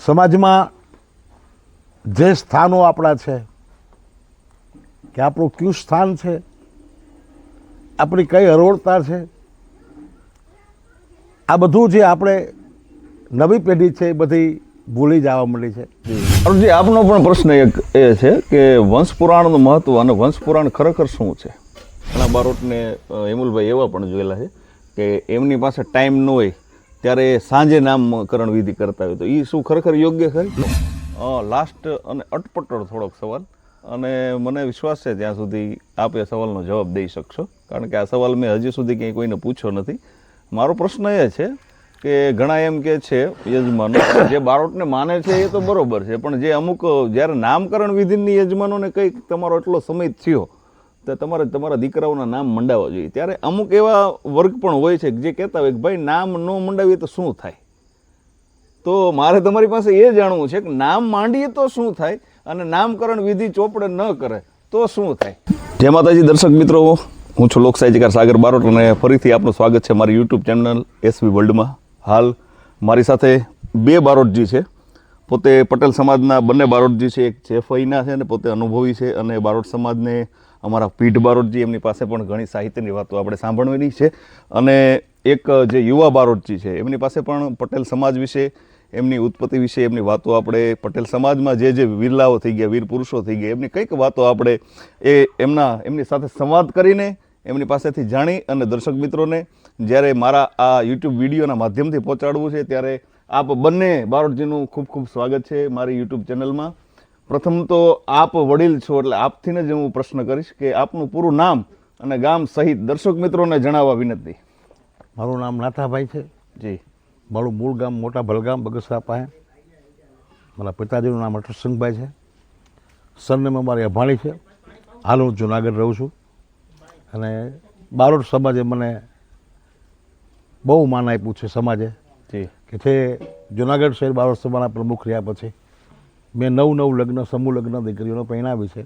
સમાજમાં જે સ્થાનો આપણા છે કે આપણું કયું સ્થાન છે, આપણી કઈ હરોળતા છે, આ બધું જે આપણે નવી પેઢી છે એ બધી ભૂલી જવા માંડી છે. અરુણજી, આપનો પણ પ્રશ્ન એક એ છે કે વંશ પુરાણનું મહત્વ અને વંશ પુરાણ ખરેખર શું છે? ઘણા બારોટને હેમુલભાઈ એવા પણ જોયેલા છે કે એમની પાસે ટાઈમ ન હોય ત્યારે સાંજે નામકરણ વિધિ કરતા હોય, તો એ શું ખરેખર યોગ્ય ખરી? લાસ્ટ અને અટપટો થોડોક સવાલ, અને મને વિશ્વાસ છે ત્યાં સુધી આપ એ સવાલનો જવાબ દઈ શકશો, કારણ કે આ સવાલ મેં હજી સુધી ક્યાંય કોઈને પૂછ્યો નથી. મારો પ્રશ્ન એ છે કે ઘણા એમ કે છે યજમાનો જે બારોટને માને છે એ તો બરોબર છે, પણ જે અમુક જ્યારે નામકરણ વિધિની યજમાનોને કંઈક તમારો એટલો સમય થયો તો તમારે તમારા દીકરાઓના નામ મંડાવવા જોઈએ, ત્યારે અમુક એવા વર્ગ પણ હોય છે જે કહેતા હોય કે ભાઈ નામ ન મંડાવીએ તો શું થાય? તો મારે તમારી પાસે એ જાણવું છે કે નામ માંડીએ તો શું થાય અને નામકરણ વિધિ ચોપડે ન કરે તો શું થાય? જય માતાજી દર્શક મિત્રો, હું છું લોક સાહિત્યકાર સાગર બારોટ અને ફરીથી આપનું સ્વાગત છે મારી યુટ્યુબ ચેનલ એસવી વર્લ્ડમાં. હાલ મારી સાથે બે બારોટજી છે, પોતે પટેલ સમાજના બંને બારોટજી છે, એક ચેફઈના છે અને પોતે અનુભવી છે, અને બારોટ સમાજને અમારા પીઢ બારોટજી, એમની પાસે પણ ઘણી સાહિત્યની વાતો આપણે સાંભળવાની છે, અને એક જે યુવા બારોટજી છે એમની પાસે પણ પટેલ સમાજ વિશે, એમની ઉત્પત્તિ વિશે, એમની વાતો આપણે પટેલ સમાજમાં જે વીરલાઓ થઈ ગયા, વીર પુરુષો થઈ ગયા, એમની કંઈક વાતો આપણે એમની સાથે સંવાદ કરીને એમની પાસેથી જાણી અને દર્શક મિત્રોને જ્યારે મારા આ યુટ્યુબ વિડીયોના માધ્યમથી પહોંચાડવું છે ત્યારે આપ બંને બારોટજીનું ખૂબ ખૂબ સ્વાગત છે મારી યુટ્યુબ ચેનલમાં. પ્રથમ તો આપ વડીલ છો એટલે આપથીને જ હું પ્રશ્ન કરીશ કે આપનું પૂરું નામ અને ગામ સહિત દર્શક મિત્રોને જણાવવા વિનંતી. મારું નામ નાથાભાઈ છે. જી. મારું મૂળ ગામ મોટા ભલગામ બગસરા પાસે. મારા પિતાજીનું નામ અટરસિંહભાઈ છે. સરનેમ અમારી અભાણી છે. હાલ હું જુનાગઢ રહું છું અને બારોટ સમાજે મને બહુ માન આપ્યું છે સમાજે. જી. કે છે જુનાગઢ શહેર બારોટ સમાજના પ્રમુખ રહ્યા પછી મેં 9 લગ્ન, સમૂહ લગ્ન દીકરીઓને પરણાવી છે.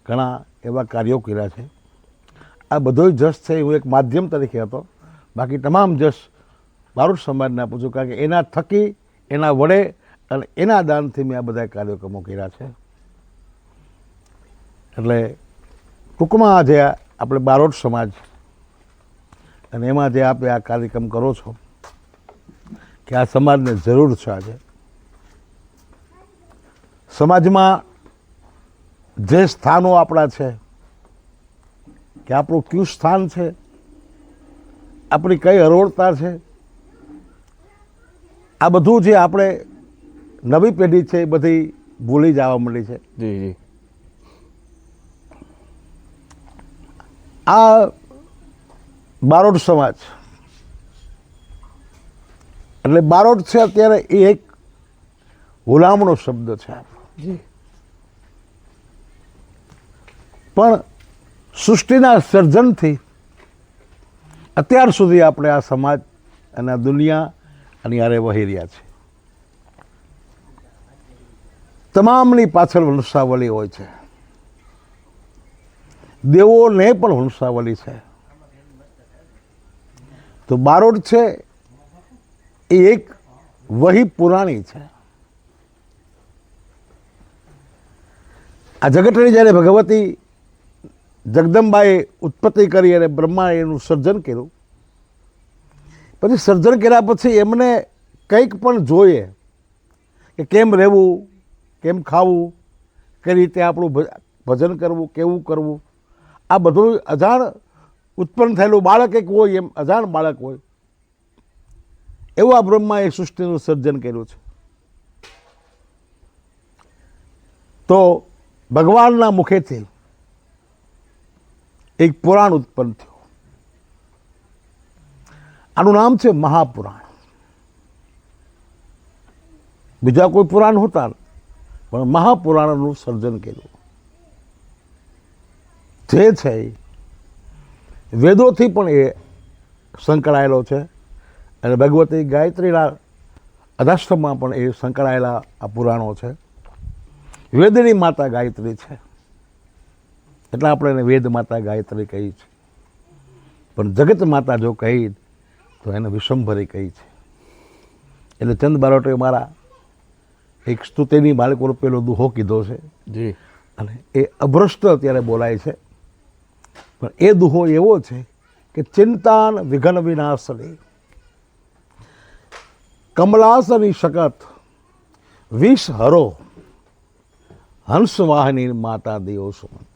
ઘણા એવા કાર્યો કર્યા છે. આ બધો જશ છે હું એક માધ્યમ તરીકે હતો, બાકી તમામ જશ બારોટ સમાજને આપું છું, કારણ કે એના થકી, એના વડે અને એના દાનથી મેં આ બધા કાર્યક્રમો કર્યા છે. એટલે ટૂંકમાં આજે આપણે બારોટ સમાજ અને એમાં જે આપણે આ કાર્યક્રમ કરો છો કે આ સમાજને જરૂર છે. આજે સમાજમાં જે સ્થાનો આપણા છે કે આપણું કયું સ્થાન છે, આપણી કઈ હરોળતા છે, આ બધું જે આપણે નવી પેઢી છે એ બધી ભૂલી જવા માંડી છે. જી જી. આ બારોટ સમાજ એટલે બારોટ છે અત્યારે એ એક હુલામણો શબ્દ છે. પણ સૃષ્ટિના સર્જનથી અત્યાર સુધી આપણે આ સમાજ અને આ દુનિયા અને યારે વહી રહ્યા છે. તમામની પાછળ વંશાવલી હોય છે. દેવોને પણ વંશાવલી છે. તો બારોટ છે એ એક વહી પુરાણી છે. આ જગતની જ્યારે ભગવતી જગદંબાએ ઉત્પત્તિ કરી અને બ્રહ્માએ એનું સર્જન કર્યું, પછી સર્જન કર્યા પછી એમને કંઈક પણ જોઈએ કે કેમ રહેવું, કેમ ખાવું, કઈ રીતે આપણું ભજન કરવું, કેવું કરવું, આ બધું અજાણ ઉત્પન્ન થયેલું બાળક એક હોય, એમ અજાણ બાળક હોય એવું આ બ્રહ્માએ સૃષ્ટિનું સર્જન કર્યું છે. તો ભગવાનના મુખેથી એક પુરાણ ઉત્પન્ન થયું. આનું નામ છે મહાપુરાણ. બીજા કોઈ પુરાણ હોતા પણ મહાપુરાણનું સર્જન કર્યું. જે છે વેદોથી પણ એ સંકળાયેલો છે અને ભગવતી ગાયત્રીના અધાશ્રમમાં પણ એ સંકળાયેલા આ પુરાણો છે. વેદની માતા ગાયત્રી છે એટલે આપણે એને વેદ માતા ગાયત્રી કહી છે, પણ જગત માતા જો કહી તો એને વિશ્વંભરી કહી છે. એટલે ચંદ બારોટે મારા એક સ્તુતિની બાળકો પેલો દુહો કીધો છે જી અને એ અભ્રષ્ટ અત્યારે બોલાય છે, પણ એ દુહો એવો છે કે ચિંતાન વિઘન વિનાશની કમલાસની શકત વિષ હરો હંસવાહની માતા દેવો સુમંત.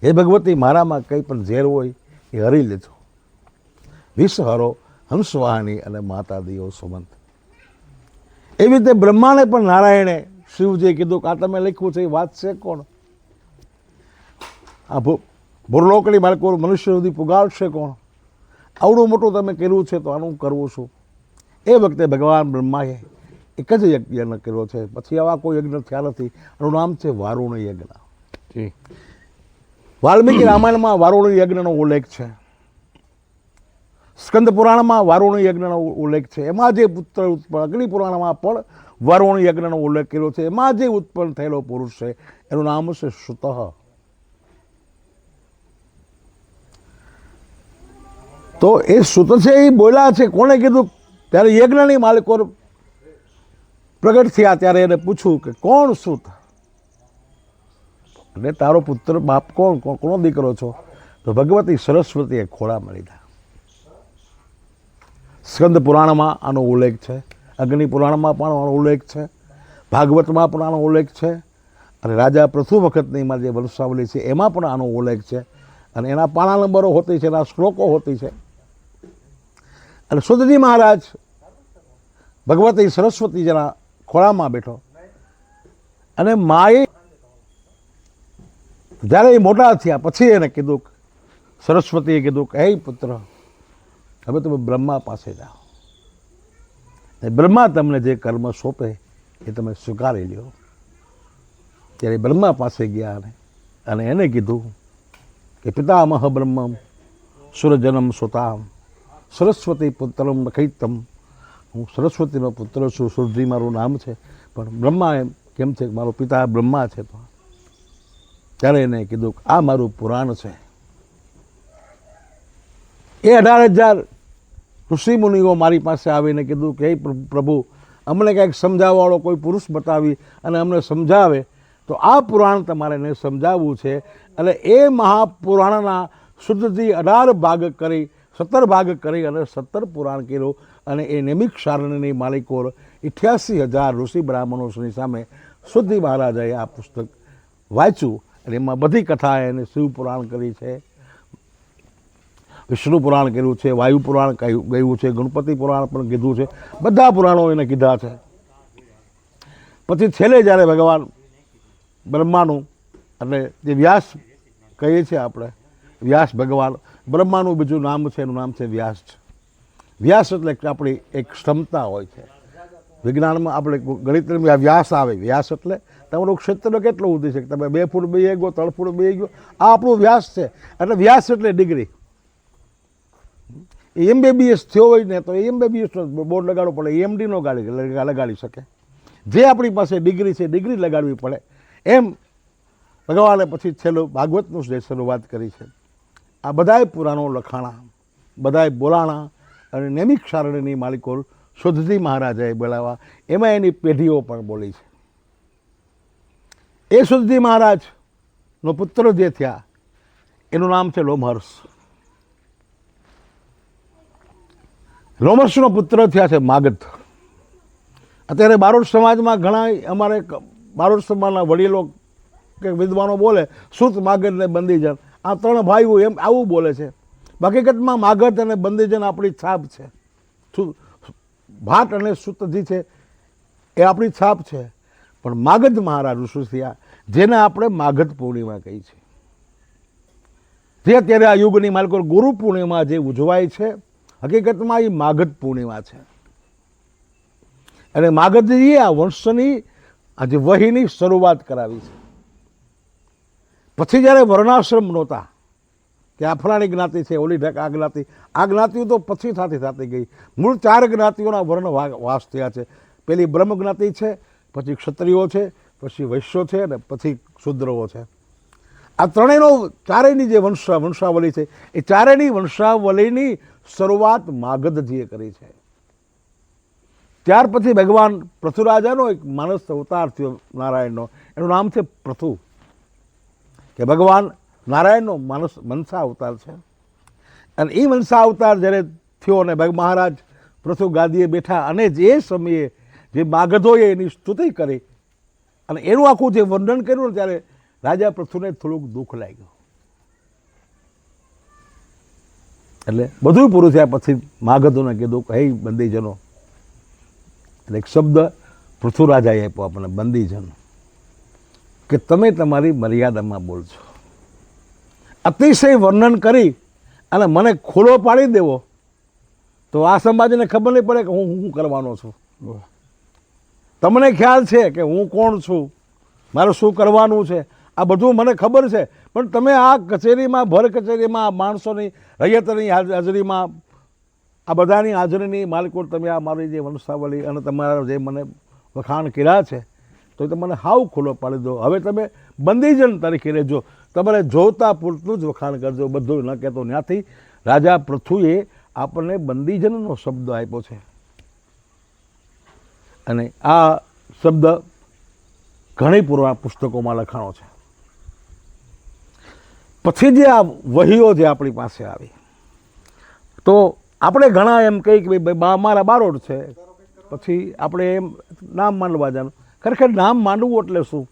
હે ભગવતી, મારામાં કંઈ પણ ઝેર હોય એ હરી લેજો. વિષ હરો હંસવાહની અને માતા દેવો સુમંત. એવી રીતે બ્રહ્માને પણ નારાયણે શિવજીએ કીધું કે આ તમે લખ્યું છે એ વાત છે કોણ? આ ભૂરલોકની બાળકો મનુષ્ય સુધી પુગાડશે કોણ? આવડું મોટું તમે કર્યું છે તો આનું કરવું છું. એ વખતે ભગવાન બ્રહ્માએ એક જ યજ્ઞ કર્યો છે, પછી આવા કોઈ યજ્ઞ થયા નથી. એનું નામ છે વારુણ યજ્ઞ. જી વાલ્મીકી રામાયણમાં વારુણ યજ્ઞનો ઉલ્લેખ છે, સ્કંદ પુરાણમાં વારુણ યજ્ઞનો ઉલ્લેખ છે. એમાં જે પુત્ર ઉત્પન્ન, અગ્નિ પુરાણમાં પણ વારુણ યજ્ઞનો ઉલ્લેખ કર્યો છે. એમાં જે ઉત્પન્ન થયેલો પુરુષ છે એનું નામ છે સુતઃ. તો એ સુત છે એ બોલ્યા છે. કોણે કીધું? ત્યારે યજ્ઞની માલિકો પ્રગટ થયા ત્યારે એને પૂછ્યું કે કોણ સુત? એટલે તારો પુત્ર બાપ કોણ, કોનો દીકરો છો? તો ભગવતી સરસ્વતીએ ખોળામાં લીધા. સ્કંદ પુરાણમાં આનો ઉલ્લેખ છે, અગ્નિ પુરાણમાં પણ આનો ઉલ્લેખ છે, ભાગવતમાં પણ આનો ઉલ્લેખ છે, અને રાજા પ્રથુ વખતનીમાં જે વંશાવલી છે એમાં પણ આનો ઉલ્લેખ છે. અને એના પાના નંબરો હોતી છે, એના શ્લોકો હોતી છે. અને સુતજી મહારાજ ભગવતી સરસ્વતીજીના ખોળામાં બેઠો અને માએ જ્યારે એ મોટા થયા પછી એને કીધું, સરસ્વતીએ કીધું કે હે પુત્ર, હવે તમે બ્રહ્મા પાસે જાઓ. બ્રહ્મા તમને જે કર્મ સોંપે એ તમે સ્વીકારી લ્યો. ત્યારે બ્રહ્મા પાસે ગયા અને એને કીધું કે પિતામહ બ્રહ્મમ સુરજનમ સુતામ સરસ્વતી પુત્રમ નખૈતમ. હું સરસ્વતીનો પુત્ર છું, સુરજી મારું નામ છે, પણ બ્રહ્મા એમ કેમ છે કે મારો પિતા બ્રહ્મા છે. તો ત્યારે એને કીધું કે આ મારું પુરાણ છે. એ 18,000 ઋષિ મુનિઓ મારી પાસે આવીને કીધું કે હે પ્રભુ, અમને કંઈક સમજાવવાવાળો કોઈ પુરુષ બતાવી અને અમને સમજાવે તો આ પુરાણ તમારે એને સમજાવવું છે. અને એ મહાપુરાણના શુદ્ધથી 18 ભાગ કરી 17 ભાગ કરી અને 17 પુરાણ કર્યું. અને એ નૈમિષારણ્યની માલિકો 88,000 ઋષિ બ્રાહ્મણોની સામે શુદ્ધિ મહારાજાએ આ પુસ્તક વાંચ્યું. અને એમાં બધી કથા એને શિવ પુરાણ કરી છે, વિષ્ણુ પુરાણ કર્યું છે, વાયુ પુરાણ ગયું છે, ગણપતિ પુરાણ પણ કીધું છે, બધા પુરાણો એને કીધા છે. પછી છેલ્લે જ્યારે ભગવાન બ્રહ્માનું, એટલે જે વ્યાસ કહીએ છીએ આપણે, વ્યાસ ભગવાન, બ્રહ્માનું બીજું નામ છે, એનું નામ છે વ્યાસ. વ્યાસ એટલે આપણી એક ક્ષમતા હોય છે. વિજ્ઞાનમાં આપણે ગણિતમાં વ્યાસ આવે. વ્યાસ એટલે તમારું ક્ષેત્ર કેટલું ઊંધી છે, તમે 2 ફૂટ બેસી ગયો, 3 ફૂટ બેસી ગયો, આ આપણું વ્યાસ છે. એટલે વ્યાસ એટલે ડિગ્રી. MBBS થયો હોય ને તો MBBS બોર્ડ લગાડવું પડે, EMD નો લગાડી શકે. જે આપણી પાસે ડિગ્રી છે ડિગ્રી લગાડવી પડે. એમ ભગવાને પછી છેલ્લું ભાગવતનું જે શરૂઆત કરી છે. આ બધાય પુરાણો લખાણા, બધાય બોલાણા અને નૈમિષારણ્યની માલિકો શુદ્ધજી મહારાજાએ બોલાવા. એમાં એની પેઢીઓ પણ બોલી છે. એ શુદ્ધજી મહારાજનો પુત્ર જે થયા એનું નામ છે લોમહર્ષ. લોમહર્ષનો પુત્ર થયા છે માગધ. અત્યારે બારોટ સમાજમાં ઘણા અમારે બારોટ સમાજના વડીલો કે વિદ્વાનો બોલે સુત, માગધ ને બંદીજન, આ 3 ભાઈઓ એમ આવું બોલે છે. હકીકતમાં માગધ અને બંદીજન આપણી છાપ છે. ભાટ અને સુતજી છે એ આપણી છાપ છે. પણ માગધ મહારાજ ઋષિ થયા, જેને આપણે માગધ પૂર્ણિમા કહી છે. જે અત્યારે આ યુગની માલિકો ગુરુ પૂર્ણિમા જે ઉજવાય છે, હકીકતમાં એ માગધ પૂર્ણિમા છે. અને માગધજીએ આ વંશની આજે વહીની શરૂઆત કરાવી છે. પછી જ્યારે વર્ણાશ્રમ નહોતા કે આ ફલાણી જ્ઞાતિ છે, ઓલી આ જ્ઞાતિ, આ જ્ઞાતિઓ તો પછી થતી ગઈ. મૂળ 4 જ્ઞાતિઓના વર્ણ વાસ થયા છે. પેલી બ્રહ્મ જ્ઞાતિ છે, પછી ક્ષત્રિયો છે, પછી વૈશ્યો છે અને પછી શૂદ્રો છે. આ ચારેયની જે વંશાવલી છે એ ચારેયની વંશાવલીની શરૂઆત માગધજીએ કરી છે. ત્યાર પછી ભગવાન પૃથુરાજાનો એક માનસ અવતાર થયો નારાયણનો, એનું નામ છે પૃથુ, કે ભગવાન નારાયણનો માનસ મનસા અવતાર છે. અને એ મનસા અવતાર જ્યારે થયો અને મહારાજ પૃથુ ગાદીએ બેઠા અને જે સમયે જે માગધોએ એની સ્તુતિ કરી અને એનું આખું જે વર્ણન કર્યું ને ત્યારે રાજા પૃથુને થોડુંક દુઃખ લાગ્યું. એટલે બધું પૂરું થયા પછી માગધોને કીધું કે હે બંદીજનો, એટલે એક શબ્દ પૃથુરાજાએ આપ્યો આપણને બંદીજન, કે તમે તમારી મર્યાદામાં બોલજો. અતિશય વર્ણન કરી અને મને ખોલો પાડી દેવો તો આ સમાજને ખબર નહીં પડે કે હું શું કરવાનો છું. તમને ખ્યાલ છે કે હું કોણ છું, મારે શું કરવાનું છે, આ બધું મને ખબર છે, પણ તમે આ કચેરીમાં ભર કચેરીમાં માણસોની રૈયતની હાજરીમાં આ બધાની હાજરીની માલિકો તમે આ મારી જે વંશાવલી અને તમારા જે મને વખાણ કર્યા છે તો એ મને હાવ ખુલ્લો પાડી દો. હવે તમે બંદીજન તરીકે રહેજો, તમારે જોતા પૂરતું જ વખાણ કરજો, બધું ન કહેતો. ત્યાંથી રાજા પૃથુએ આપણને બંદીજનનો શબ્દ આપ્યો છે. અને આ શબ્દ ઘણી પુરાણ પુસ્તકોમાં લખાણો છે. પછી જે આ વહીઓ જે આપણી પાસે આવી તો આપણે ઘણા એમ કહીએ કે ભાઈ મારા બારોટ છે, પછી આપણે એમ નામ માંડવા જવાનું. ખરેખર નામ માંડવું એટલે શું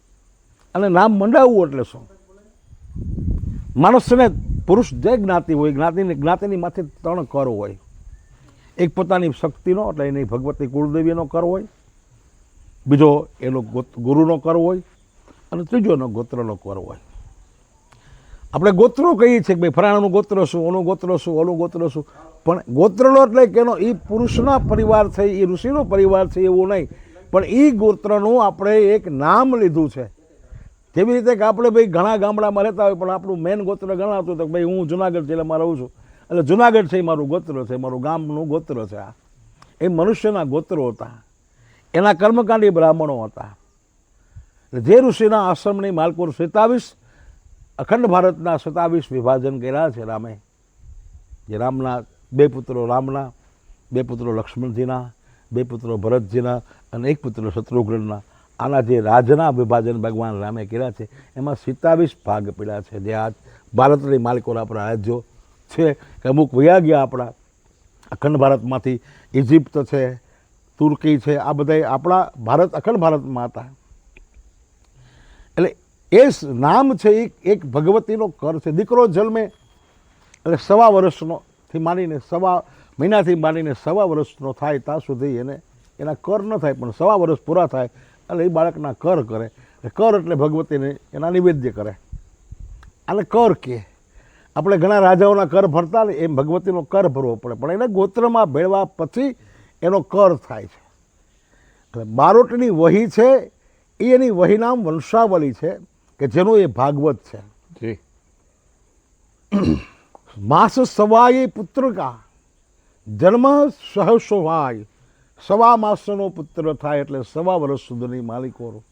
અને નામ મંડાવવું એટલે શું? માણસને પુરુષ જે જ્ઞાતિ હોય, જ્ઞાતિની માથે 3 કર હોય. એક પોતાની શક્તિનો એટલે એની ભગવતી કુળદેવીનો કર હોય, બીજો એનો ગુરુનો કર હોય અને ત્રીજો એનો ગોત્રનો કર હોય. આપણે ગોત્રો કહીએ છીએ કે ભાઈ ફલાણાનું ગોત્ર શું, ઓનું ગોત્ર શું, ઓનું ગોત્ર શું, પણ ગોત્રનો એટલે કે એનો એ પુરુષના પરિવાર છે, એ ઋષિનો પરિવાર છે એવું નહીં, પણ એ ગોત્રનું આપણે એક નામ લીધું છે. જેવી રીતે કે આપણે ભાઈ ઘણા ગામડામાં રહેતા હોય પણ આપણું મેન ગોત્ર ગણાતું હતું કે ભાઈ હું જુનાગઢ જિલ્લામાં રહું છું એટલે જુનાગઢ છે એ મારું ગોત્ર છે, મારું ગામનું ગોત્ર છે. આ એ મનુષ્યના ગોત્રો હતા, એના કર્મકાંડી બ્રાહ્મણો હતા. જે ઋષિના આશ્રમની માલકુર 27 અખંડ ભારતના 27 વિભાજન કર્યા છે રામે, જે રામના 2 પુત્રો રામના, 2 પુત્રો લક્ષ્મણજીના, 2 પુત્રો ભરતજીના અને 1 પુત્ર શત્રુઘ્નના, આના જે રાજના વિભાજન ભગવાન રામે કર્યા છે એમાં 27 ભાગ પડ્યા છે. જે આ ભારતની માલિકોના આપણા રાજ્યો છે કે અમુક વયા ગયા આપણા અખંડ ભારતમાંથી, ઇજિપ્ત છે, તુર્કી છે, આ બધા આપણા ભારત અખંડ ભારતમાં હતા. એટલે એ નામ છે એ એક ભગવતીનો કર છે. દીકરો જન્મે એટલે 1.25 વર્ષનો થી માંડીને 1.25 મહિનાથી માંડીને 1.25 વર્ષનો થાય ત્યાં સુધી એને એના કર ન થાય, પણ 1.25 વર્ષ પૂરા થાય એટલે એ બાળકના કર કરે. કર એટલે ભગવતીને એના નિવેદ્ય કરે, આને કર કહે. આપણે ઘણા રાજાઓના કર ભરતા ને એમ ભગવતીનો કર ભરવો પડે, પણ એને ગોત્રમાં ભેળવા પછી એનો કર થાય છે. એટલે બારોટની વહી છે એ એની વહી નામ વંશાવલી છે કે જેનું એ ભાગવત છે. જી. માસ સવાય પુત્ર કા જન્મ સહસ્વાય, 1.25 માસનો પુત્ર થાય એટલે 1.25 વર્ષ સુધીની માલિકો.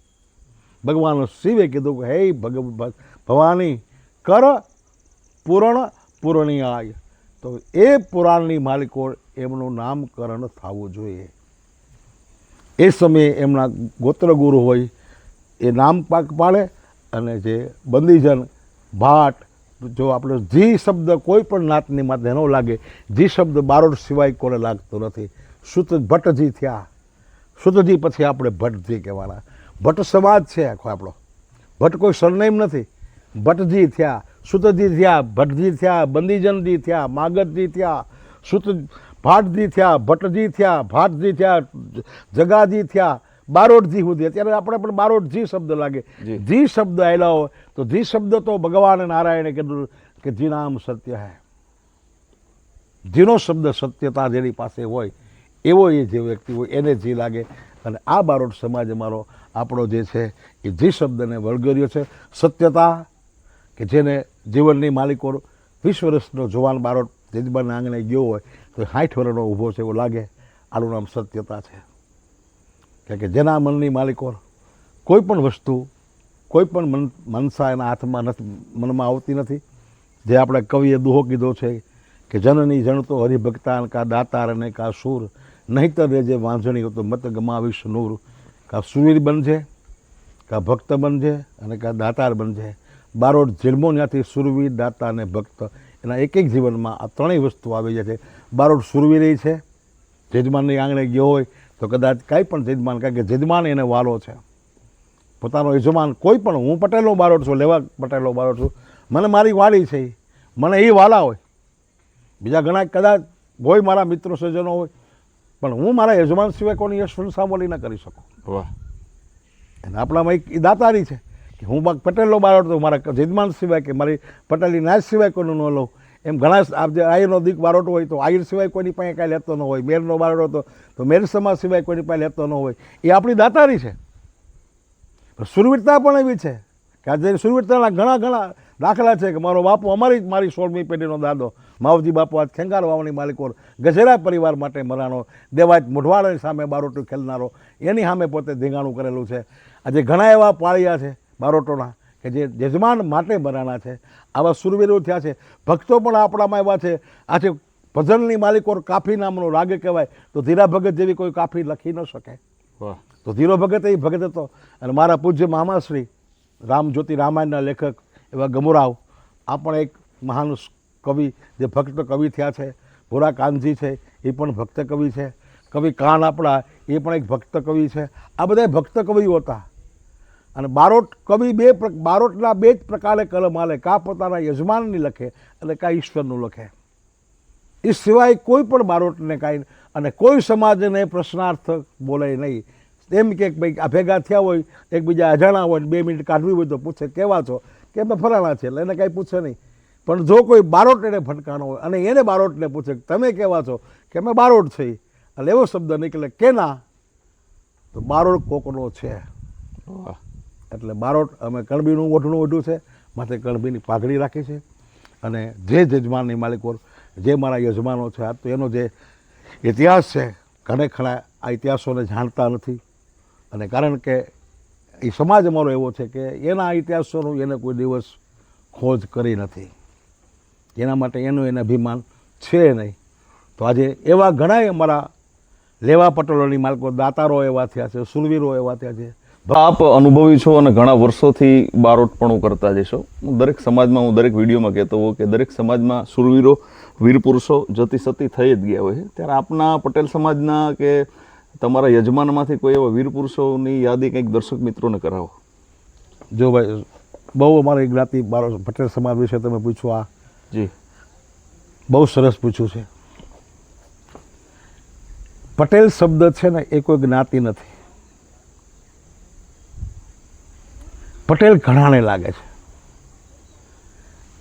ભગવાન શિવે કીધું કે હે ભવાની કર પૂરણ પૂરણીયાય, તો એ પુરાણની માલિકો એમનું નામકરણ થવું જોઈએ. એ સમયે એમના ગોત્રગુરુ હોય એ નામ પાડે અને જે બંદીજન ભાટ, જો આપણે જી શબ્દ કોઈ પણ નાતની માથે ન લાગે, જી શબ્દ બારોટ સિવાય કોને લાગતો નથી. સુત ભટ્ટજી થયા, સુતજી પછી આપણે ભટ્ટજી કહેવાના. ભટ્ટ સમાજ છે આખો આપણો, ભટ્ટ કોઈ સરનેમ નથી. ભટ્ટજી થયા, સુતજી થયા, ભટ્ટજી થયા, બંદીજનજી થયા, માગધજી થયા, સુત ભાટજી થયા, ભટ્ટજી થયા, ભાટજી થયા, જગાજી થયા, બારોટજી સુધી. અત્યારે આપણે પણ બારોટજી શબ્દ લાગે. જી શબ્દ આવેલા હોય તો જી શબ્દ તો ભગવાન નારાયણે કીધું કે જી નામ સત્ય હૈ. જીનો શબ્દ સત્યતા જેની પાસે હોય એવો એ જે વ્યક્તિ હોય એને જી લાગે. અને આ બારોટ સમાજ અમારો આપણો જે છે એ જી શબ્દને વળગર્યો છે. સત્યતા કે જેને જીવનની માલિકો 20 વર્ષનો જવાન બારોટ જજમાનના આંગણે ગયો હોય તો 60 વર્ષનો ઊભો છે એવું લાગે. આનું નામ સત્યતા છે. કે જેના મનની માલિકો કોઈ પણ વસ્તુ, કોઈ પણ મનસા એના હાથમાં નથી, મનમાં આવતી નથી. જે આપણે કવિએ દુહો કીધો છે કે જનની જણતો હરિભક્તાન કા દાતાર અને કા સૂર, નહીંતર રેજે વાંઝણી તો મત ગમાવીશ નૂર. કાં સુવીર બનજે, કાં ભક્ત બનજે અને કાં દાતાર બનજે. બારોટ જન્મો ત્યાંથી સુરવીર, દાતા અને ભક્ત, એના એક એક જીવનમાં આ ત્રણેય વસ્તુ આવી જાય છે. બારોટ સુરવીર છે, જજમાનની આંગણે ગયો હોય તો કદાચ કાંઈ પણ જજમાન, કારણ કે જજમાન એને વાલો છે, પોતાનો યજમાન. કોઈ પણ, હું પટેલનો બારોટ છું, લેવા પટેલનો બારોટ છું, મને મારી વાડી છે, મને એ વાલા હોય. બીજા ઘણા કદાચ હોય મારા મિત્રો સ્વજનો હોય, પણ હું મારા યજમાન સિવાય કોની યશ વંશાવલી ન કરી શકું. વાહ. અને આપણામાં એક દાતારી છે કે હું પટેલનો બારોટ તો મારા જજમાન સિવાય કે મારી પટેલની નાચ સિવાય કોઈનું ન લઉં. એમ ઘણા જે આયરનો દીક બારોટ હોય તો આયર સિવાય કોઈની પાસે કાંઈ લેતો ન હોય, મેરનો બારોટ હતો તો મેર સમાજ સિવાય કોઈની પાસે લેતો ન હોય. એ આપણી દાતારી છે. સુરવીરતા પણ એવી છે કે આજે સુરવીરતાના ઘણા ઘણા દાખલા છે કે મારો બાપુ, મારી 16મી પેઢીનો દાદો માવજી બાપુ આજ ખેંગાર વાવણી માલિકોર, ગજેરા પરિવાર માટે મરાનો, દેવાજ મોઢવાડાની સામે બારોટો ખેલનારો, એની સામે પોતે ધીંગાણું કરેલું છે. આજે ઘણા એવા પાળિયા છે બારોટોના કે જે યજમાન માટે મરાના છે. આવા સુરવીરો થયા છે. ભક્તો પણ આપણામાં એવા છે. આજે ભજનની માલિકોર કાફી નામનો રાગ કહેવાય તો ધીરા ભગત જેવી કોઈ કાફી લખી ન શકે. વાહ. તો ધીરો ભગત એ ભગત હતો. અને મારા પૂજ્ય મામાશ્રી રામજ્યોતિ રામાયણના લેખક એવા ગમુરાવ, આ પણ એક મહાન કવિ જે ભક્ત કવિ થયા છે. ભોરા કાનજી છે, એ પણ ભક્ત કવિ છે. કવિ કાન આપણા, એ પણ એક ભક્ત કવિ છે. આ બધા ભક્ત કવિઓ હતા. અને બારોટ કવિ બારોટના બે જ પ્રકારે કલમ હાલે, કાં પોતાના યજમાનની લખે અને કાં ઈશ્વરનું લખે. એ સિવાય કોઈ પણ બારોટને કાંઈ, અને કોઈ સમાજને પ્રશ્નાર્થ બોલે નહીં. એમ કે ભાઈ આ ભેગા થયા હોય, એકબીજા અજાણા હોય, 2 મિનિટ કાઢવી હોય તો પૂછે કેવા છો, કે અમે ફલાણા છે, એટલે એને કાંઈ પૂછે નહીં. પણ જો કોઈ બારોટ એને ભટકાણો હોય અને એને બારોટને પૂછે તમે કેવા છો, કે અમે બારોટ છીએ, એટલે એવો શબ્દ નીકળે કેના, તો બારોટ કોકનો છે. વાહ. એટલે બારોટ અમે કણબીનું ઓઢણું ઓઢ્યું છે, માથે કણબીની પાઘડી રાખી છે. અને જે જજમાનની માલિકો, જે મારા યજમાનો છે, આ તો એનો જે ઇતિહાસ છે, ઘણે ખરા આ ઇતિહાસોને જાણતા નથી. અને કારણ કે એ સમાજ અમારો એવો છે કે એના ઇતિહાસોનું એને કોઈ દિવસ ખોજ કરી નથી. એના માટે એનું એને અભિમાન છે નહીં. તો આજે એવા ઘણાય અમારા લેવા પટેલોની માલિકો, દાતારો એવા થયા છે, સુરવીરો એવા થયા છે. આપ અનુભવી છો અને ઘણા વર્ષોથી બારોટપણું કરતા જશો. હું દરેક સમાજમાં, હું દરેક વિડીયોમાં કહેતો હોઉં કે દરેક સમાજમાં સુરવીરો, વીર પુરુષો જતી સતી થઈ જ ગયા હોય છે. ત્યારે આપના પટેલ સમાજના કે તમારા યજમાનમાંથી કોઈ એવા વીર પુરુષોની યાદી કંઈક દર્શક મિત્રોને કરાવો. જો ભાઈ, બહુ અમારી જ્ઞાતિ પટેલ સમાજ વિશે તમે પૂછો, આ જી બહુ સરસ પૂછ્યું છે. પટેલ શબ્દ છે ને એ કોઈ જ્ઞાતિ નથી. પટેલ ઘણાને લાગે છે.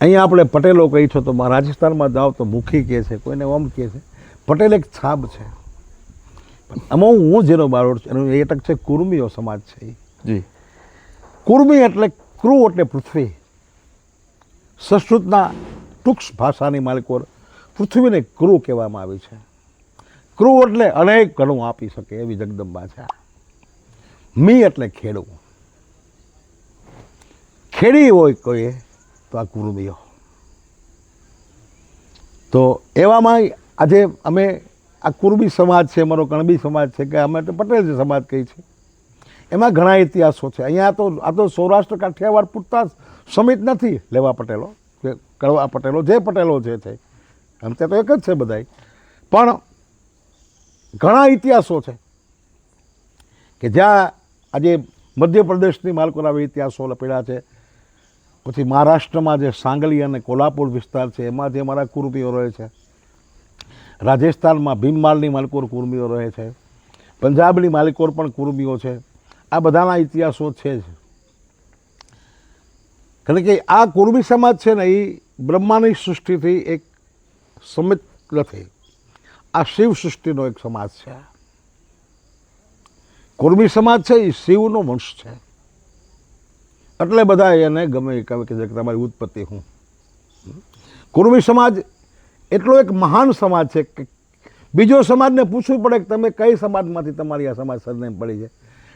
અહીંયા આપણે પટેલો કહી છો તો રાજસ્થાનમાં જાઓ તો મુખી કહે છે, કોઈને ઓમ કહે છે. પટેલ એક છાપ છે. આમાં હું જેનો બારોટ છું એનું એટક છે કુર્મીઓ સમાજ છે. જી. કુર્મી એટલે ક્રુ એટલે પૃથ્વી. સંસ્કૃતના ટૂંક ભાષાની માલિકો પૃથ્વીને ક્રુ કહેવામાં આવી છે. ક્રુ એટલે અનેક ઘણું આપી શકે એવી જગદંબા છે. મી એટલે ખેડૂ. ખેડી હોય કોઈ તો આ કુર્મીઓ. તો એવામાં આજે અમે આ કુર્મી સમાજ છે, અમારો કણબી સમાજ છે, કે અમે તો પટેલ સમાજ કહી છે, એમાં ઘણા ઇતિહાસો છે. અહીંયા આ તો સૌરાષ્ટ્ર કાઠિયાવાડ પૂરતા સમિત નથી લેવા પટેલો કે કડવા પટેલો, જે પટેલો જે છે આમ તે તો એક જ છે બધાય. પણ ઘણા ઇતિહાસો છે કે જ્યાં આજે મધ્યપ્રદેશની માલકોર આવી ઇતિહાસો લપેડા છે. પછી મહારાષ્ટ્રમાં જે સાંગલી અને કોલ્હાપુર વિસ્તાર છે એમાં જે અમારા કુર્મીઓ રહે છે. રાજસ્થાનમાં ભીમમાલની માલિકોર કુર્મીઓ રહે છે. પંજાબની માલિકોર પણ કુર્મીઓ છે. આ બધાના ઇતિહાસો છે જ. કારણ કે આ કુર્મી સમાજ છે ને એ બ્રહ્માની સૃષ્ટિથી એક સમિત નથી, આ શિવ સૃષ્ટિનો એક સમાજ છે. કુર્મી સમાજ છે એ શિવનો વંશ છે. એટલે બધા એને ગમે એ કહે કે તમારી ઉત્પત્તિ હું. કુર્મી સમાજ એટલો એક મહાન સમાજ છે કે બીજો સમાજને પૂછવું પડે કે તમે કઈ સમાજમાંથી તમારી આ સમાજ સરનેમ પડી છે,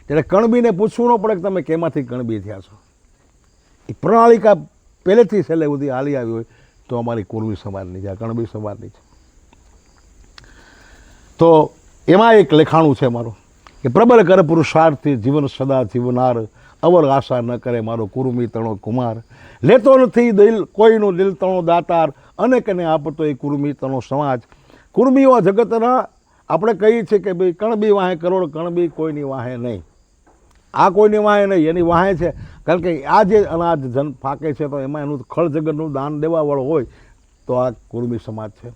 ત્યારે કણબીને પૂછવું ન પડે કે તમે કેમાંથી કણબી થયા છો. એ પ્રણાલિકા પહેલેથી છેલ્લે સુધી હાલી આવી હોય તો અમારી કુર્મી સમાજની છે, કણબી સમાજની છે. તો એમાં એક લેખાણું છે મારું કે પ્રબળ કર પુરુષાર્થી જીવન સદા જીવનાર, અવર આશા ન કરે મારો કુર્મી તણો કુમાર, લેતો નથી દિલ કોઈનું દિલ તણો દાતાર, અનેકને આપતો એ કુર્મી તણો સમાજ. કુર્મીઓ જગતના આપણે કહીએ છીએ કે ભાઈ કણ બી વાહે કરોડ, કણ બી કોઈની વાહે નહીં. આ કોઈની વાહે નહીં, એની વાહે છે. કારણ કે આ જે અનાજ જન પાકે છે તો એમાં એનું ખળ જગતનું દાન દેવાવાળો હોય તો આ કુર્મી સમાજ છે.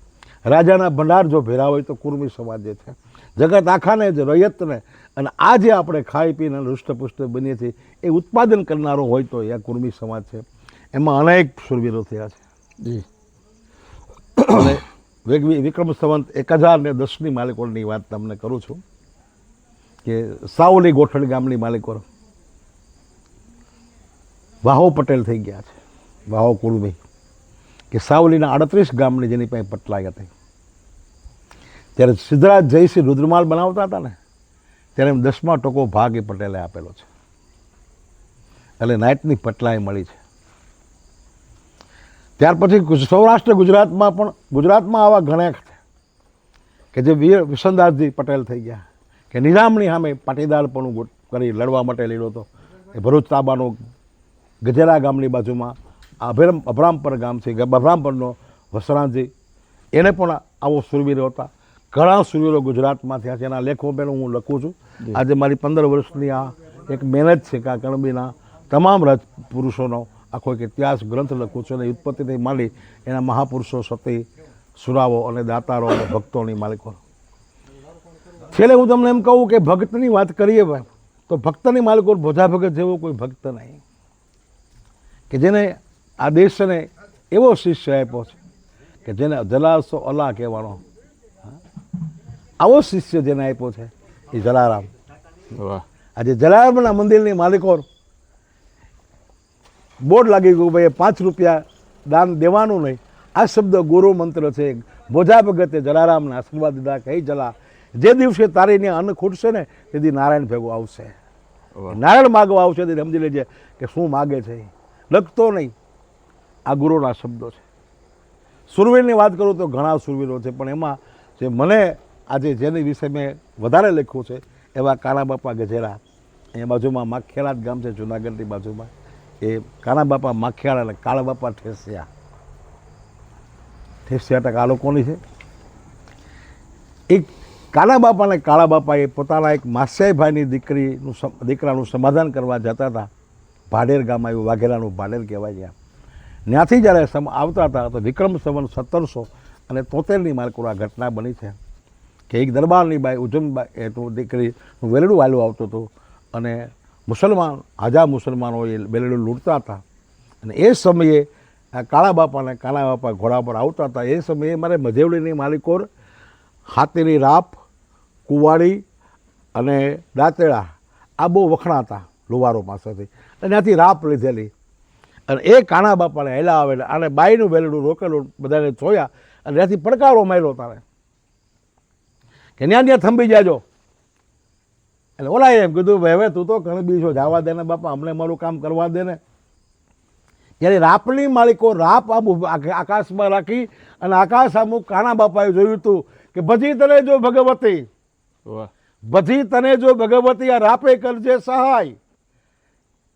રાજાના ભંડાર જો ભેરા હોય તો કુર્મી સમાજ જે છે, જગત આખાને જ રયતને અને આ જે આપણે ખાઈ પીને હૃષ્ટપુષ્ટ બનીએ છીએ એ ઉત્પાદન કરનારો હોય તો એ આ કુર્મી સમાજ છે. એમાં અનેક શૂરવીરો થયા છે જી. અને વિક્રમ સંવંત 1010ની માલિકોની વાત તમને કરું છું કે સાવલી ગોઠણ ગામની માલિકો વાહો પટેલ થઈ ગયા છે. વાહો કુર્મી કે સાવલીના 38 ગામની જેની પાસે પટલાઈ હતી. ત્યારે સિદ્ધરાજ જયસિંહ રુદ્રમાલ બનાવતા હતા ને ત્યારે 10મા ટકો ભાગ એ પટેલે આપેલો છે. એટલે નાઇટની પટલાઈ મળી છે. ત્યાર પછી સૌરાષ્ટ્ર ગુજરાતમાં આવા ઘણા છે કે જે વિસનદાસજી પટેલ થઈ ગયા કે નિઝામની સામે પાટીદારપણું કરી લડવા માટે લીધો હતો. એ ભરૂચ તાબાનો ગજેરા ગામની બાજુમાં અભરામપર ગામ છે, અભરામપરનો વસરાજી, એને પણ આવો શૂરવીરો હતા. ઘણા શૂરવીરો ગુજરાતમાં થયા છે. એના લેખો પહેલાં હું લખું છું. આજે મારી 15 વર્ષની આ એક મહેનત છે કે આ કણબીના તમામ પુરુષોનો આખો એક ઇતિહાસ ગ્રંથ લખું છું. અને ઉત્પત્તિથી માંડી એના મહાપુરુષો, સતી, સુરાવો અને દાતારો અને ભક્તોની માલિકો. છેલ્લે હું તમને એમ કહું કે ભક્તની વાત કરીએ ભાઈ તો ભક્તની માલિકો ભોજા ભગત જેવો કોઈ ભક્ત નહીં કે જેને આ દેશને એવો શિષ્ય આપ્યો છે કે જેને જલાલસો અલ્લાહ કહેવાનો. આવો શિષ્ય જેને આપ્યો છે એ જલારામ. આજે જલારામના મંદિરની માલિકો બોર્ડ લાગી ગયું ભાઈ 5 રૂપિયા દાન દેવાનું નહીં. આ શબ્દ ગુરુ મંત્ર છે. ભોજા ભગતે જલારામના આશીર્વાદ દીધા કે હે જલા, જે દિવસે તારીને અન્ન ખૂટશે ને તેથી નારાયણ ભેગું આવશે, નારાયણ માગવા આવશે. તેથી સમજી લેજે કે શું માગે છે. લખતો નહીં, આ ગુરુના શબ્દો છે. સુરવીરની વાત કરું તો ઘણા સુરવીરો છે, પણ એમાં જે મને આજે જેની વિશે મેં વધારે લખ્યું છે એવા કાના બાપા ગજેરા. અહીંયા બાજુમાં માખિયાળા જ ગામ છે જુનાગઢની બાજુમાં. એ કાના બાપા માખિયાળા અને કાળા બાપા ઠેસિયા. ઠેસિયા ટકા આ લોકોની છે. એક કાના બાપા અને કાળા બાપા એ પોતાના એક માસ્યાઈભાઈની દીકરાનું સમાધાન કરવા જતા હતા. ભાડેર ગામ આવ્યું, વાઘેલાનું ભાડેર કહેવાય છે. ત્યાંથી જ્યારે આવતા હતા તો વિક્રમ સંવંત 1773ની માર્કો આ ઘટના બની છે કે એક દરબારની બાઈ ઉજમબાઈ એ તો દીકરીનું વેલડું વાલું આવતું હતું અને હાજા મુસલમાનો એ વેલડું લૂંટતા હતા. અને એ સમયે આ કાળા બાપા અને કાના બાપા ઘોડા પર આવતા હતા. એ સમયે મારે મજેવડીની માલિકો હાથીની રાપ, કુવાડી અને દાંતેડા આ બહુ વખણાતા લુવારો પાસેથી. અને ત્યાંથી રાપ લીધેલી. અને એ કાના બાપાને હેલા આવેલા અને બાઈનું વેલડું રોકેલું બધાને જોયા અને ત્યાંથી પડકારો માર્યો તારે કે ત્યાં થંભી જાજો. એટલે ઓલા એમ કીધું ભાઈ હવે તું તો કણબી છો, જવા દે ને બાપા, અમને મારું કામ કરવા દે ને. ત્યારે રાપની માલિકો રાપ આકાશમાં રાખી અને આકાશ આમું કાના બાપાએ જોયું હતું કે ભજી તને જો ભગવતી, ભજી તને જો ભગવતી, આ રાપે કરજે સહાય.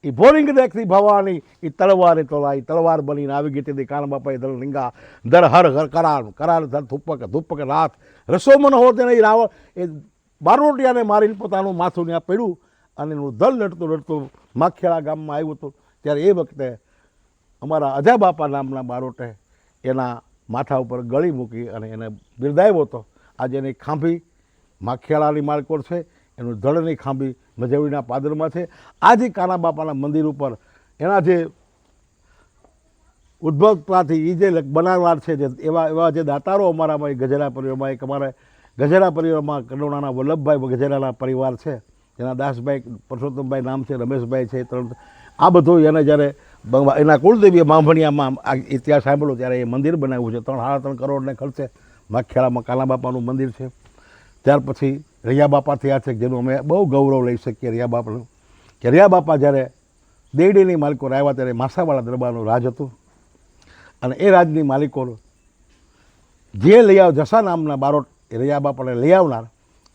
એ ભોરિંગ દેખતી ભવાની એ તલવારે તોલાઈ, તલવાર બનીને આવી ગઈ હતી કાના બાપાએ દળ લીંગા દર હર હર કરાર કરાર ધર ધુપ્પક ધુપ્પક રાત રસોમન હોતે નહીં રાવણ એ બારોટિયાને મારીને પોતાનું માથું ત્યાં પડ્યું અને એનું દલ લડતું લડતું માખેડા ગામમાં આવ્યું હતું. ત્યારે એ વખતે અમારા અજા બાપા નામના બારોટે એના માથા ઉપર ગળી મૂકી અને એને બિરદાવ્યો હતો. આજે એની ખાંભી માખેડાની માલકોર છે, એનું ધડની ખાંભી મજેવડીના પાદરમાં છે. આજે કાના બાપાના મંદિર ઉપર એના જે ઉદ્ભવતાથી એ જે બનાવનાર છે જે એવા જે દાતારો અમારામાં ગજેરા પરિવારમાં, એક અમારે ગજેરા પરિવારમાં કડોણાના વલ્લભભાઈ ગજેરાના પરિવાર છે, જેના દાસભાઈ પરસોત્તમભાઈ નામ છે, રમેશભાઈ છે, આ બધું એને જ્યારે એના કુળદેવી માંભણિયામાં આ ઇતિહાસ સાંભળ્યો ત્યારે એ મંદિર બનાવ્યું છે. 3.5 કરોડને ખર્ચે માખેડામાં કાના બાપાનું મંદિર છે. ત્યાર પછી રૈયા બાપા થયા છે, જેનું અમે બહુ ગૌરવ લઈ શકીએ રૈયા બાપાનું. કે રૈયા બાપા જ્યારે દેડીની માલિકો આવ્યા ત્યારે માસાવાળા દરબારનું રાજ હતું અને એ રાજની માલિકો જે લઈ આવ જસા નામના બારોટ રૈયા બાપાને લઈ આવનાર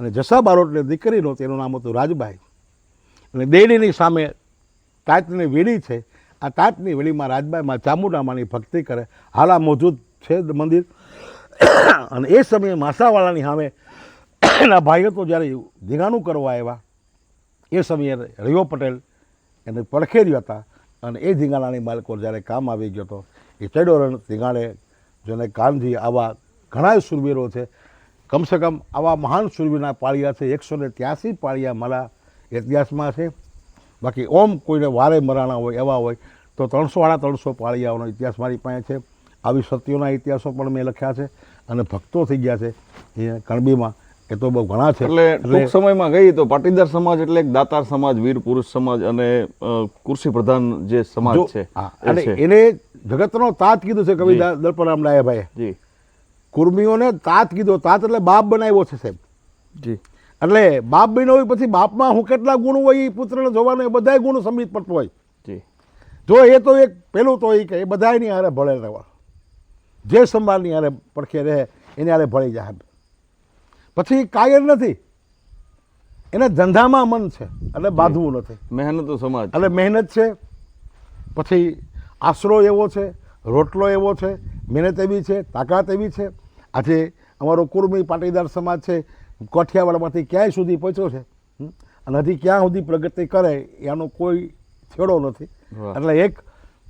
અને જસા બારોટની દીકરીનો તેનું નામ હતું રાજબાઈ. અને દેડીની સામે તાતની વેડી છે. આ તાતની વેડીમાં રાજબાઈમાં ચામુંડામાની ભક્તિ કરે. હાલ આ મોજૂદ છે મંદિર. અને એ સમયે માસાવાળાની સામે એના ભાઈઓ તો જ્યારે ધીંગાણું કરવા આવ્યા એ સમયે રયો પટેલ એને પડખે રહ્યા હતા. અને એ ધીંગાણાની માલિકો જ્યારે કામ આવી ગયો હતો એ ચડોરણ ધીંગાણે જેને કાનજી આવા ઘણા શૂરવીરો છે. કમસે કમ આવા મહાન શૂરવીરના પાળિયા છે 183 પાળિયા મારા ઇતિહાસમાં છે. બાકી ઓમ કોઈને વારે મરાણા હોય એવા હોય તો 300-350 પાળિયાઓનો ઇતિહાસ મારી પાસે છે. આવી સતીઓના ઇતિહાસો પણ મેં લખ્યા છે અને ભક્તો થઈ ગયા છે એ કણબીમાં. એ તો બહુ ઘણા છે. એટલે ટૂંક સમયમાં ગઈ તો પાટીદાર સમાજ એટલે એક દાતાર સમાજ, વીર પુરુષ સમાજ અને કુર્સી પ્રધાન જે સમાજ છે. અને એને જગતનો તાત કીધું છે કવિ દર્પરામ ડાયાભાઈએ. જી. કુર્મીઓને તાત કીધો. તાત એટલે બાપ બનાવ્યો છે સાહેબ. જી. એટલે બાપ બન્યો હોય પછી બાપમાં હું કેટલા ગુણ હોય એ પુત્રને જોવાનો એ બધા ગુણ સમિત પડતો હોય. જી. જો એ તો એક પેલું તો એ કે એ બધાની હારે ભળે રહેવા. જે સંભાળની હારે પડખે રહે એની હારે ભળી જાય. પછી કાયર નથી, એને ધંધામાં મન છે એટલે બાંધવું નથી. મહેનતુ સમાજ એટલે મહેનત છે. પછી આશરો એવો છે, રોટલો એવો છે, મહેનત એવી છે, તાકાત એવી છે. આજે અમારો કુર્મી પાટીદાર સમાજ છે કોઠિયાવાડમાંથી ક્યાંય સુધી પહોંચ્યો છે અને હજી ક્યાં સુધી પ્રગતિ કરે એનો કોઈ છેડો નથી. એટલે એક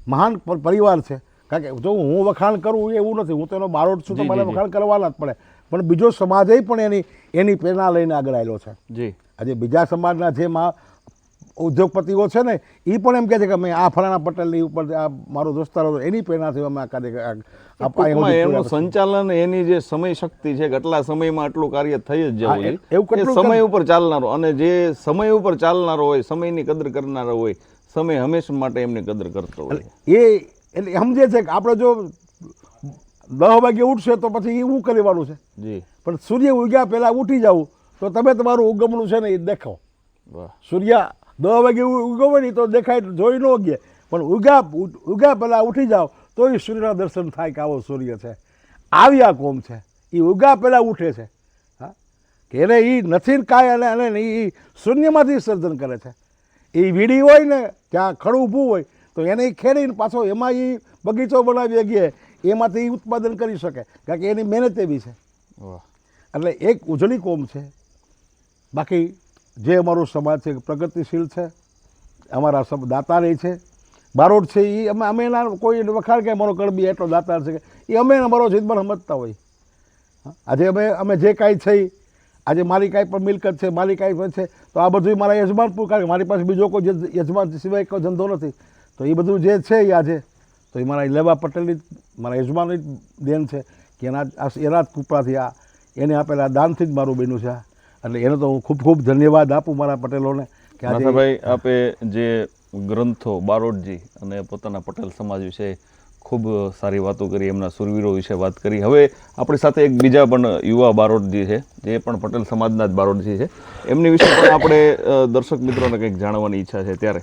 મહાન પરિવાર છે. કારણ કે જો હું વખાણ કરું એવું નથી, હું તો એનો બારોટ છું તો મને વખાણ કરવાના જ પડે. પણ બીજો સમાજ પણ એની પ્રેરણા લઈને આગળ આવેલો છે. જી. આજે બીજા સમાજના જે ઉદ્યોગપતિઓ છે ને એ પણ એમ કહે છે કે મેં આ ફલાણા પટેલની ઉપર આ મારો દોસ્તારો એની પ્રેરણાથી અમે એનું સંચાલન, એની જે સમય શક્તિ છે કેટલા સમયમાં આટલું કાર્ય થઈ જ જવું એવું સમય ઉપર ચાલનારો, અને જે સમય ઉપર ચાલનારો હોય, સમયની કદર કરનારો હોય, સમય હંમેશા માટે એમની કદર કરતો હોય. એ એટલે સમજે છે કે આપણે જો 10 વાગે ઉઠશે તો પછી એવું કરવાનું છે. જી. પણ સૂર્ય ઉગ્યા પહેલાં ઉઠી જાવ તો તમે તમારું ઉગમણું છે ને એ દેખો. સૂર્ય 10 વાગે ઉગવે નહીં તો દેખાય, જોઈ ન ઉગે. પણ ઉગ્યા પહેલાં ઉઠી જાવ તો એ સૂર્યના દર્શન થાય કે આવો સૂર્ય છે. આવી આ કોમ છે એ ઉગ્યા પહેલાં ઉઠે છે. હા, કે એને એ નથી કાંઈ અને એ શૂન્યમાંથી સર્જન કરે છે. એ વીડી હોય ને ત્યાં ખડું ઊભું હોય તો એને ખેડીને પાછો એમાં એ બગીચો બનાવી શકીએ, એમાંથી ઉત્પાદન કરી શકે. કારણ કે એની મહેનત એવી છે. એટલે એક ઉજળી કોમ છે. બાકી જે અમારો સમાજ છે પ્રગતિશીલ છે. અમારા દાતાર છે, બારોટ છે. એ અમે એના કોઈ વખાણ કે અમારો કણબી એટલો દાતાર છે કે એ અમે અમારો જીતમાં સમજતા હોય. આજે અમે જે કાંઈ છે, આજે મારી કાંઈ પણ મિલકત છે, મારી કાંઈ પણ છે તો આ બધું મારા યજમાન, કારણ કે મારી પાસે બીજો કોઈ યજમાન સિવાય કોઈ ધંધો નથી. તો એ બધું જે છે એ આજે તો એ મારા લેવા પટેલની, મારા યજમાનની દેન છે કે એના જ કૃપાથી એને આપેલા દાનથી જ મારું બન્યું છે. એટલે એને તો હું ખૂબ ખૂબ ધન્યવાદ આપું મારા પટેલોને. કે ભાઈ આપે જે ગ્રંથો બારોટજી અને પોતાના પટેલ સમાજ વિશે ખૂબ સારી વાતો કરી, એમના સુરવીરો વિશે વાત કરી. હવે આપણી સાથે એક બીજા પણ યુવા બારોટજી છે જે પણ પટેલ સમાજના જ બારોટજી છે. એમની વિશે પણ આપણે દર્શક મિત્રોને કંઈક જાણવાની ઈચ્છા છે. ત્યારે